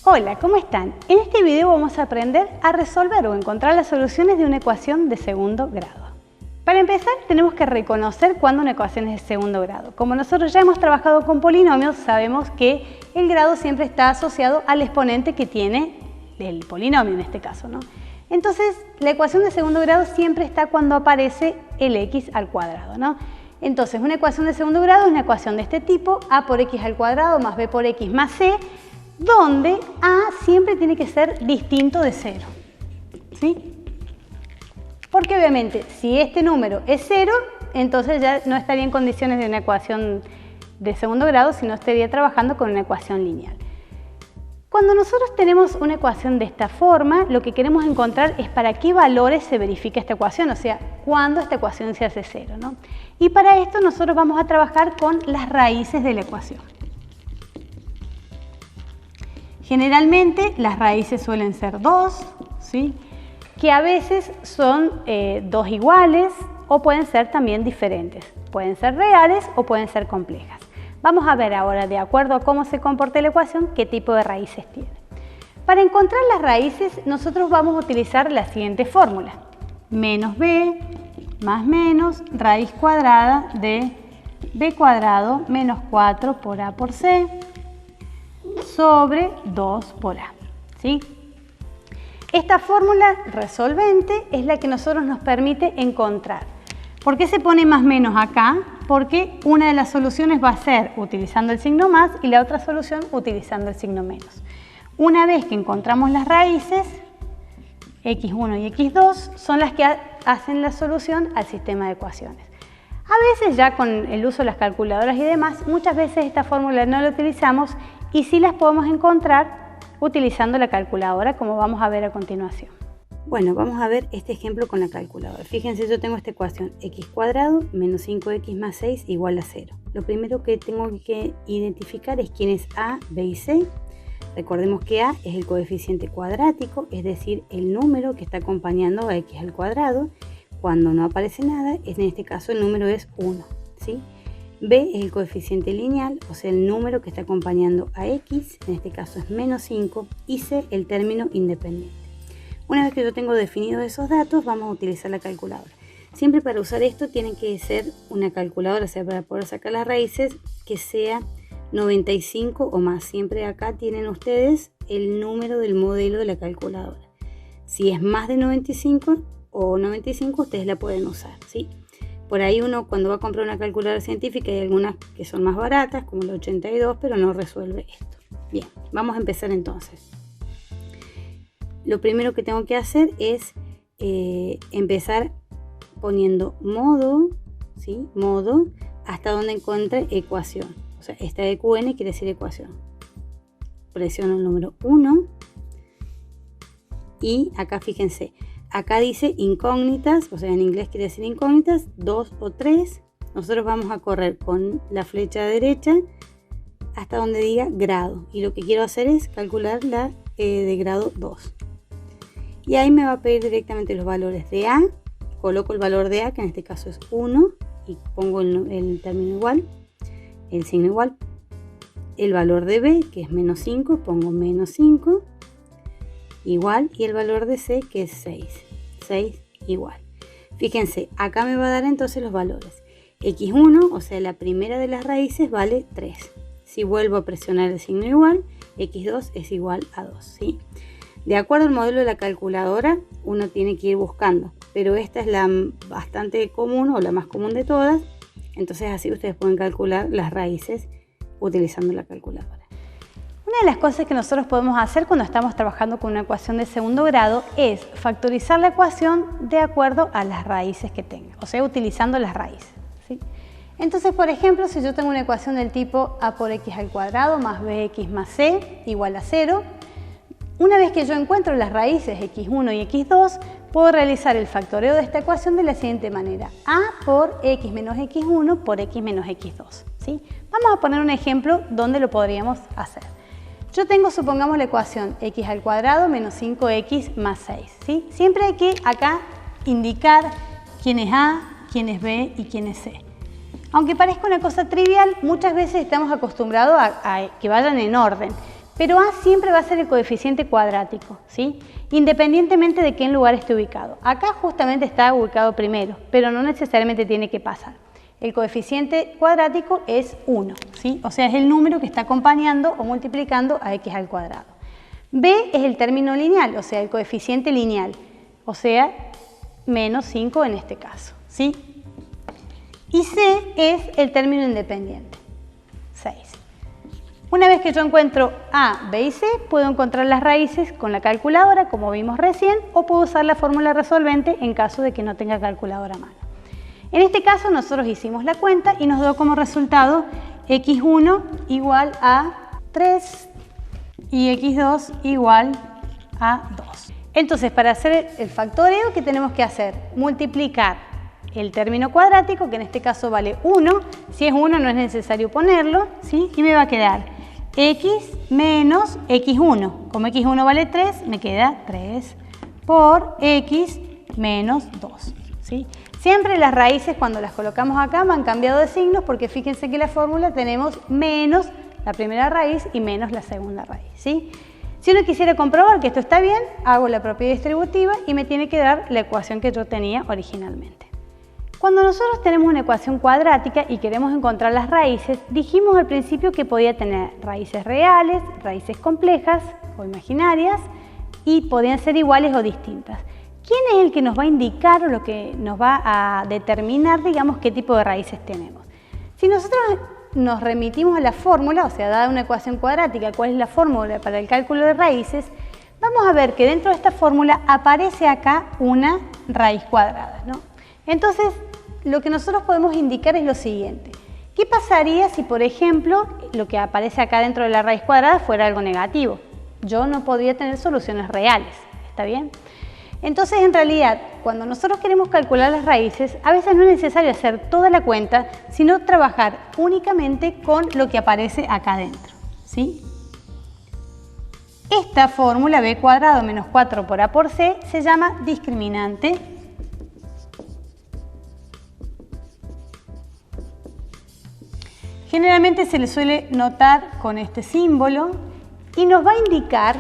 Hola, ¿cómo están? En este video vamos a aprender a resolver o encontrar las soluciones de una ecuación de segundo grado. Para empezar, tenemos que reconocer cuándo una ecuación es de segundo grado. Como nosotros ya hemos trabajado con polinomios, sabemos que el grado siempre está asociado al exponente que tiene el polinomio en este caso, ¿no? Entonces, la ecuación de segundo grado siempre está cuando aparece el x al cuadrado, ¿no? Entonces, una ecuación de segundo grado es una ecuación de este tipo, a por x al cuadrado más b por x más c, donde a siempre tiene que ser distinto de 0, ¿sí? Porque obviamente, si este número es 0, entonces ya no estaría en condiciones de una ecuación de segundo grado, sino estaría trabajando con una ecuación lineal. Cuando nosotros tenemos una ecuación de esta forma, lo que queremos encontrar es para qué valores se verifica esta ecuación, o sea, cuándo esta ecuación se hace 0, ¿no? Y para esto nosotros vamos a trabajar con las raíces de la ecuación. Generalmente las raíces suelen ser 2, ¿sí? Que a veces son 2 iguales o pueden ser también diferentes. Pueden ser reales o pueden ser complejas. Vamos a ver ahora, de acuerdo a cómo se comporta la ecuación, qué tipo de raíces tiene. Para encontrar las raíces, nosotros vamos a utilizar la siguiente fórmula. Menos b más menos raíz cuadrada de b cuadrado menos 4 por a por c sobre 2 por a, ¿sí? Esta fórmula resolvente es la que nosotros nos permite encontrar. ¿Por qué se pone más menos acá? Porque una de las soluciones va a ser utilizando el signo más y la otra solución utilizando el signo menos. Una vez que encontramos las raíces, x1 y x2 son las que hacen la solución al sistema de ecuaciones. A veces ya con el uso de las calculadoras y demás, muchas veces esta fórmula no la utilizamos y sí las podemos encontrar utilizando la calculadora, como vamos a ver a continuación. Bueno, vamos a ver este ejemplo con la calculadora. Fíjense, yo tengo esta ecuación x cuadrado menos 5x más 6 igual a 0. Lo primero que tengo que identificar es quién es a, b y c. Recordemos que a es el coeficiente cuadrático, es decir, el número que está acompañando a x al cuadrado. Cuando no aparece nada, en este caso el número es 1, ¿sí? B es el coeficiente lineal, o sea, el número que está acompañando a x, en este caso es menos 5, y C el término independiente. Una vez que yo tengo definidos esos datos, vamos a utilizar la calculadora. Siempre para usar esto tiene que ser una calculadora, o sea, para poder sacar las raíces, que sea 95 o más. Siempre acá tienen ustedes el número del modelo de la calculadora. Si es más de 95 o 95, ustedes la pueden usar, ¿sí? Por ahí uno cuando va a comprar una calculadora científica hay algunas que son más baratas, como la 82, pero no resuelve esto. Bien, vamos a empezar entonces. Lo primero que tengo que hacer es empezar poniendo modo, ¿sí? Modo, hasta donde encuentre ecuación. O sea, esta EQN quiere decir ecuación. Presiono el número 1 y acá fíjense. Acá dice incógnitas, o sea, en inglés quiere decir incógnitas, 2 o 3. Nosotros vamos a correr con la flecha derecha hasta donde diga grado. Y lo que quiero hacer es calcular la de grado 2. Y ahí me va a pedir directamente los valores de A. Coloco el valor de A, que en este caso es 1, y pongo el término igual, el signo igual. El valor de B, que es menos 5, pongo menos 5. Igual, y el valor de C, que es 6, 6 igual. Fíjense, acá me va a dar entonces los valores. x1, o sea, la primera de las raíces, vale 3. Si vuelvo a presionar el signo igual, x2 es igual a 2, ¿sí? De acuerdo al modelo de la calculadora, uno tiene que ir buscando, pero esta es la bastante común o la más común de todas. Entonces así ustedes pueden calcular las raíces utilizando la calculadora. Una de las cosas que nosotros podemos hacer cuando estamos trabajando con una ecuación de segundo grado es factorizar la ecuación de acuerdo a las raíces que tenga, o sea, utilizando las raíces, ¿sí? Entonces, por ejemplo, si yo tengo una ecuación del tipo a por x al cuadrado más bx más c igual a 0, una vez que yo encuentro las raíces x1 y x2, puedo realizar el factoreo de esta ecuación de la siguiente manera. A por x menos x1 por x menos x2, ¿sí? Vamos a poner un ejemplo donde lo podríamos hacer. Yo tengo, supongamos, la ecuación x al cuadrado menos 5x más 6, ¿sí? Siempre hay que acá indicar quién es A, quién es B y quién es C. Aunque parezca una cosa trivial, muchas veces estamos acostumbrados a que vayan en orden. pero A siempre va a ser el coeficiente cuadrático, ¿sí? Independientemente de qué lugar esté ubicado. Acá justamente está ubicado primero, pero no necesariamente tiene que pasar. El coeficiente cuadrático es 1, ¿sí? O sea, es el número que está acompañando o multiplicando a x al cuadrado. B es el término lineal, o sea, el coeficiente lineal, o sea, menos 5 en este caso, ¿sí? Y C es el término independiente, 6. Una vez que yo encuentro A, B y C, puedo encontrar las raíces con la calculadora, como vimos recién, o puedo usar la fórmula resolvente en caso de que no tenga calculadora a mano. En este caso nosotros hicimos la cuenta y nos dio como resultado x1 igual a 3 y x2 igual a 2. Entonces, para hacer el factoreo, ¿qué tenemos que hacer? Multiplicar el término cuadrático, que en este caso vale 1. Si es 1 no es necesario ponerlo, ¿sí? Y me va a quedar x menos x1. Como x1 vale 3, me queda 3 por x menos 2, ¿sí? Siempre las raíces, cuando las colocamos acá, me han cambiado de signos porque fíjense que en la fórmula tenemos menos la primera raíz y menos la segunda raíz, ¿sí? Si uno quisiera comprobar que esto está bien, hago la propiedad distributiva y me tiene que dar la ecuación que yo tenía originalmente. Cuando nosotros tenemos una ecuación cuadrática y queremos encontrar las raíces, dijimos al principio que podía tener raíces reales, raíces complejas o imaginarias y podían ser iguales o distintas. ¿Quién es el que nos va a indicar o lo que nos va a determinar, digamos, qué tipo de raíces tenemos? Si nosotros nos remitimos a la fórmula, o sea, dada una ecuación cuadrática, cuál es la fórmula para el cálculo de raíces, vamos a ver que dentro de esta fórmula aparece acá una raíz cuadrada, ¿no? Entonces, lo que nosotros podemos indicar es lo siguiente. ¿Qué pasaría si, por ejemplo, lo que aparece acá dentro de la raíz cuadrada fuera algo negativo? Yo no podría tener soluciones reales, ¿está bien? Entonces, en realidad, cuando nosotros queremos calcular las raíces, a veces no es necesario hacer toda la cuenta, sino trabajar únicamente con lo que aparece acá adentro, ¿sí? Esta fórmula b cuadrado menos 4 por a por c se llama discriminante. Generalmente se le suele notar con este símbolo y nos va a indicar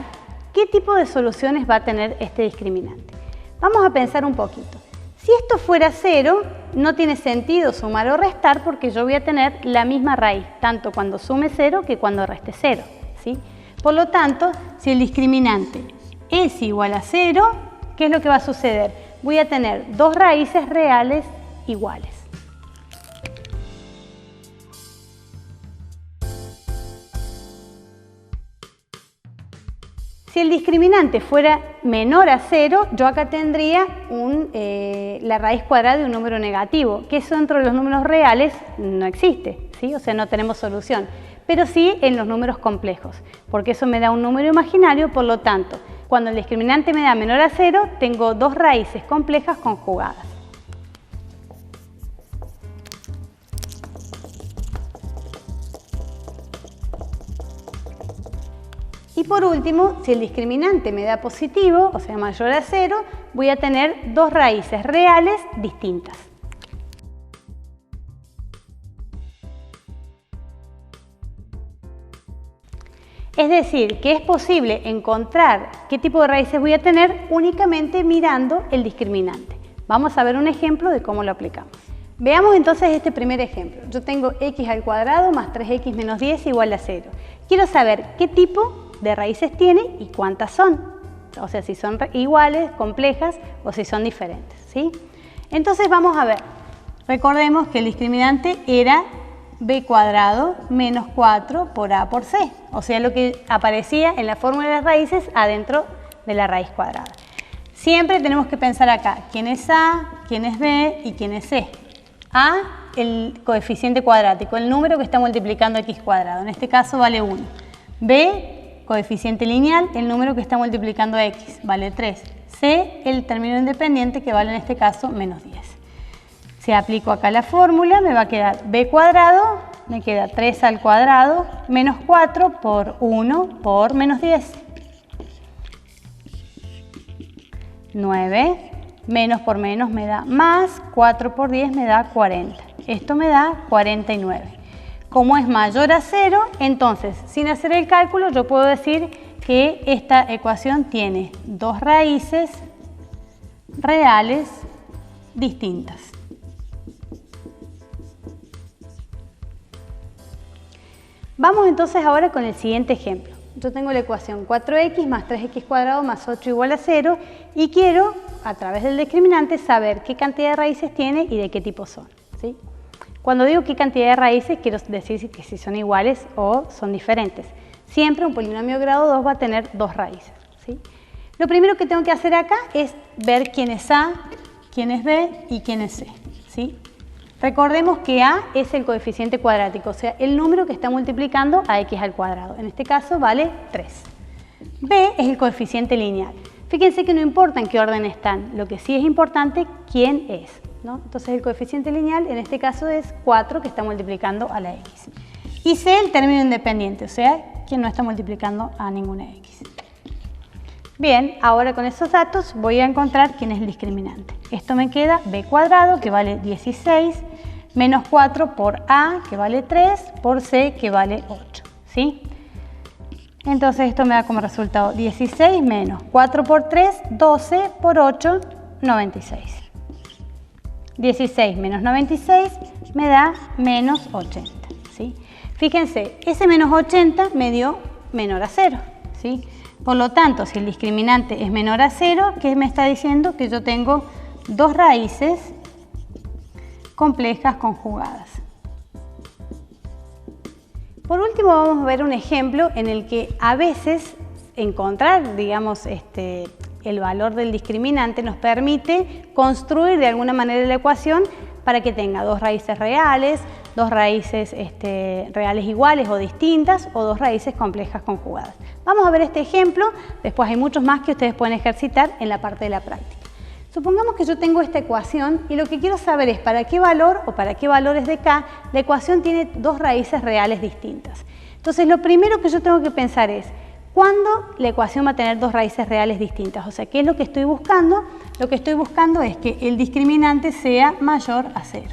¿qué tipo de soluciones va a tener este discriminante? Vamos a pensar un poquito. Si esto fuera 0, no tiene sentido sumar o restar porque yo voy a tener la misma raíz, tanto cuando sume 0 que cuando reste 0, ¿sí? Por lo tanto, si el discriminante es igual a 0, ¿qué es lo que va a suceder? Voy a tener dos raíces reales iguales. Si el discriminante fuera menor a 0, yo acá tendría la raíz cuadrada de un número negativo, que eso dentro de los números reales no existe, ¿sí? O sea, no tenemos solución, pero sí en los números complejos, porque eso me da un número imaginario, por lo tanto, cuando el discriminante me da menor a 0, tengo dos raíces complejas conjugadas. Y por último, si el discriminante me da positivo, o sea mayor a 0, voy a tener dos raíces reales distintas. Es decir, que es posible encontrar qué tipo de raíces voy a tener únicamente mirando el discriminante. Vamos a ver un ejemplo de cómo lo aplicamos. Veamos entonces este primer ejemplo. Yo tengo x al cuadrado más 3x menos 10 igual a 0. Quiero saber qué tipo de raíces tiene y cuántas son, o sea, si son iguales, complejas o si son diferentes, ¿sí? Entonces vamos a ver, recordemos que el discriminante era b cuadrado menos 4 por a por c, o sea, lo que aparecía en la fórmula de las raíces adentro de la raíz cuadrada. Siempre tenemos que pensar acá, quién es a, quién es b y quién es c. A, el coeficiente cuadrático, el número que está multiplicando x cuadrado, en este caso vale 1. B, coeficiente lineal, el número que está multiplicando x, vale 3. C, el término independiente, que vale en este caso menos 10. Si aplico acá la fórmula, me va a quedar b cuadrado, me queda 3 al cuadrado, menos 4 por 1 por menos 10. 9, menos por menos me da más, 4 por 10 me da 40. Esto me da 49. Como es mayor a 0, entonces, sin hacer el cálculo, yo puedo decir que esta ecuación tiene dos raíces reales distintas. Vamos entonces ahora con el siguiente ejemplo. Yo tengo la ecuación 4x más 3x cuadrado más 8 igual a 0 y quiero, a través del discriminante, saber qué cantidad de raíces tiene y de qué tipo son, ¿sí? Cuando digo qué cantidad de raíces, quiero decir que si son iguales o son diferentes. Siempre un polinomio grado 2 va a tener dos raíces, ¿sí? Lo primero que tengo que hacer acá es ver quién es A, quién es B y quién es C, ¿sí? Recordemos que A es el coeficiente cuadrático, o sea, el número que está multiplicando a x al cuadrado. En este caso vale 3. B es el coeficiente lineal. Fíjense que no importa en qué orden están, lo que sí es importante quién es, ¿no? Entonces el coeficiente lineal en este caso es 4 que está multiplicando a la x. Y C el término independiente, o sea, que no está multiplicando a ninguna x. Bien, ahora con esos datos voy a encontrar quién es el discriminante. Esto me queda b cuadrado, que vale 16, menos 4 por a, que vale 3, por c, que vale 8, ¿sí? Entonces esto me da como resultado 16 menos 4 por 3, 12, por 8, 96. 16 menos 96 me da menos 80, ¿sí? Fíjense, ese menos 80 me dio menor a 0, ¿sí? Por lo tanto, si el discriminante es menor a 0, ¿qué me está diciendo? Que yo tengo dos raíces complejas conjugadas. Por último, vamos a ver un ejemplo en el que a veces encontrar, digamos, el valor del discriminante nos permite construir de alguna manera la ecuación para que tenga dos raíces reales, dos raíces reales iguales o distintas o dos raíces complejas conjugadas. Vamos a ver este ejemplo, después hay muchos más que ustedes pueden ejercitar en la parte de la práctica. Supongamos que yo tengo esta ecuación y lo que quiero saber es para qué valor o para qué valores de k la ecuación tiene dos raíces reales distintas. Entonces lo primero que yo tengo que pensar es ¿cuándo la ecuación va a tener dos raíces reales distintas? O sea, ¿qué es lo que estoy buscando? Lo que estoy buscando es que el discriminante sea mayor a 0,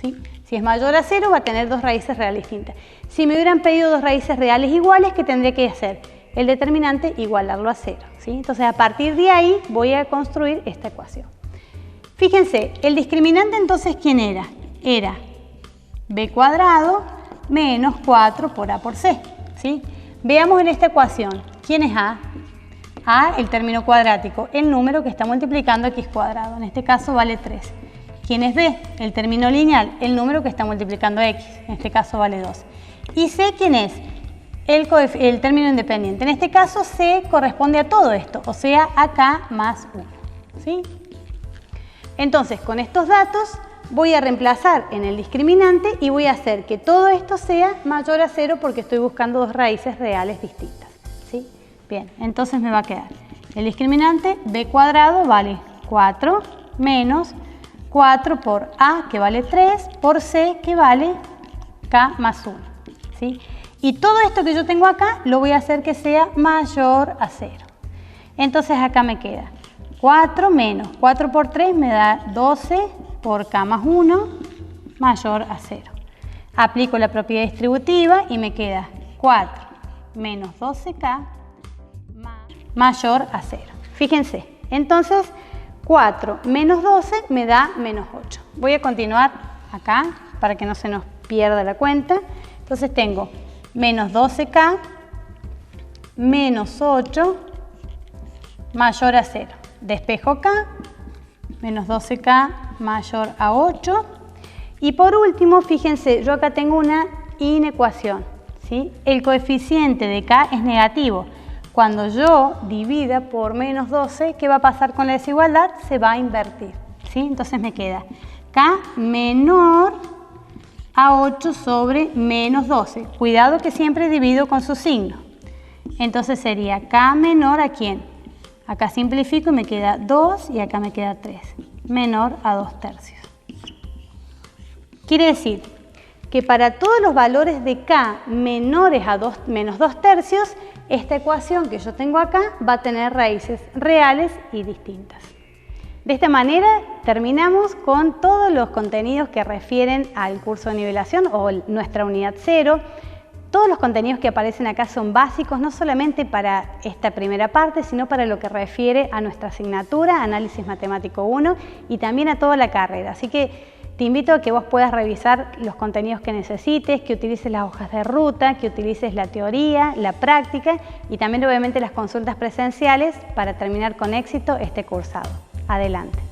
¿sí? Si es mayor a 0 va a tener dos raíces reales distintas. Si me hubieran pedido dos raíces reales iguales, ¿qué tendría que hacer? El determinante igualarlo a 0, ¿sí? Entonces a partir de ahí voy a construir esta ecuación. Fíjense, el discriminante entonces ¿quién era? Era b cuadrado menos 4 por a por c, ¿sí? Veamos en esta ecuación, ¿quién es a? A, el término cuadrático, el número que está multiplicando x cuadrado, en este caso vale 3. ¿Quién es b? El término lineal, el número que está multiplicando x, en este caso vale 2. ¿Y c quién es? El término independiente, en este caso c corresponde a todo esto, o sea, a k más 1, ¿sí? Entonces, con estos datos voy a reemplazar en el discriminante y voy a hacer que todo esto sea mayor a 0 porque estoy buscando dos raíces reales distintas, ¿sí? Bien, entonces me va a quedar el discriminante b cuadrado vale 4 menos 4 por a que vale 3 por c que vale k más 1, ¿sí? Y todo esto que yo tengo acá lo voy a hacer que sea mayor a 0. Entonces acá me queda 4 menos 4 por 3 me da 12 por k más 1 mayor a 0. Aplico la propiedad distributiva y me queda 4 menos 12k mayor a 0. Fíjense, entonces 4 menos 12 me da menos 8. Voy a continuar acá para que no se nos pierda la cuenta. Entonces tengo menos 12k menos 8 mayor a 0. Despejo k, menos 12k mayor a 8. Y por último, fíjense, yo acá tengo una inecuación, ¿sí? El coeficiente de k es negativo. Cuando yo divida por menos 12, ¿qué va a pasar con la desigualdad? Se va a invertir, ¿sí? Entonces me queda k menor a 8 sobre menos 12. Cuidado que siempre divido con su signo. Entonces sería k menor a ¿quién? Acá simplifico y me queda 2 y acá me queda 3. Menor a 2 tercios. Quiere decir que para todos los valores de k menores a menos 2 tercios, esta ecuación que yo tengo acá va a tener raíces reales y distintas. De esta manera terminamos con todos los contenidos que refieren al curso de nivelación o nuestra unidad 0. Todos los contenidos que aparecen acá son básicos, no solamente para esta primera parte, sino para lo que refiere a nuestra asignatura, Análisis Matemático 1, y también a toda la carrera. Así que te invito a que vos puedas revisar los contenidos que necesites, que utilices las hojas de ruta, que utilices la teoría, la práctica y también obviamente las consultas presenciales para terminar con éxito este cursado. Adelante.